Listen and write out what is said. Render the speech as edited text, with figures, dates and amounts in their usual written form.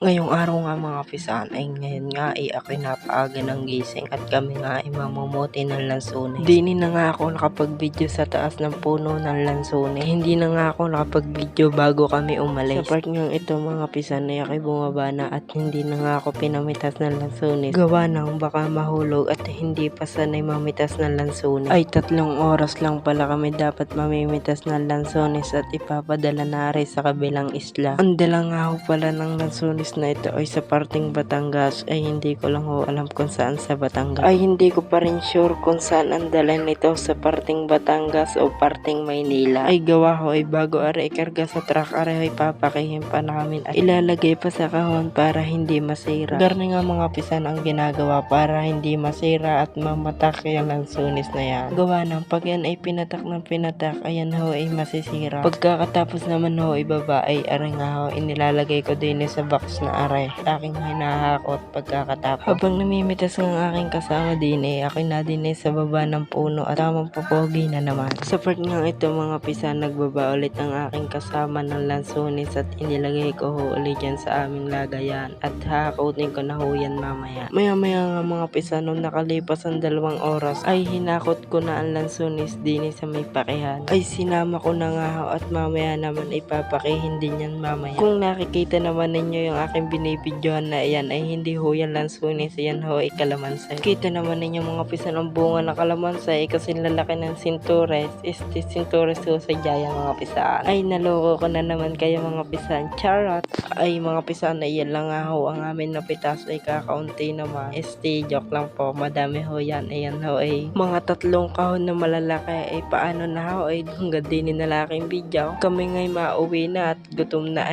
Ngayong araw nga mga pisan ay ngayon nga ay ako'y napaaga ng gising at kami nga ay mamumuti ng lansones. Dini na nga ako nakapag-video sa taas ng puno ng lansones. Hindi na nga ako nakapag-video bago kami umalis. Sa part nga ito mga pisan ay ako'y bumaba na at hindi na nga ako pinamitas ng lansones. Gawa nang baka mahulog at hindi pa sanay mamitas ng lansones. Ay 3 oras lang pala kami dapat mamimitas ng lansones at ipapadala na rin sa kabilang isla. Ang dala nga ho pala ng lansones na ito ay sa parting Batangas ay hindi ko lang ho alam kung saan sa Batangas. Ay hindi ko pa rin sure kung saan ang dala nito sa parting Batangas o parting Maynila. Ay gawa ho ay bago are ikarga sa truck are ay papakihin pa namin at ilalagay pa sa kahon para hindi masira. Garni nga mga pisan ang ginagawa para hindi masira at mamatak yung lansones na yan. Gawa ng pag yan ay pinatak ng pinatak ayan ho ay masisira. Pagkakatapos naman ho ibaba ay are nga ho inilalagay ko din sa box na aray. Aking hinahakot pagkakatapos. Habang namimitas ng aking kasama din akin na din sa baba ng puno at tamang pupogi na naman. Sa part nga ito mga pisan nagbaba ulit ang aking kasama ng lansones at inilagay ko ho ulit yan sa aming lagayan at hahakotin ko na ho yan mamaya. Maya nga mga pisan nung nakalipas ang 2 oras ay hinakot ko na ang lansones din sa may pakihan. Ay sinama ko na nga ho at mamaya naman ay papakihin din yan mamaya. Kung nakikita naman ninyo yung aking binibidyohan na yan ay hindi ho yan lansones, yan ho ay kalamansi. Kita naman ninyo mga pisan ang bunga ng kalamansi ay kasi lalaki ng sintures. Sintures ho sa jaya mga pisan. Ay naloko ko na naman kayo mga pisan. Charot! Ay mga pisan ay yan lang nga ho ang amin napitas ay kakaunti naman. Joke lang po. Madami ho yan. Ayan ho ay mga 3 kahon na malalaki ay paano na ho ay hanggang din na laking video. Kami ngay mauwi na at gutom na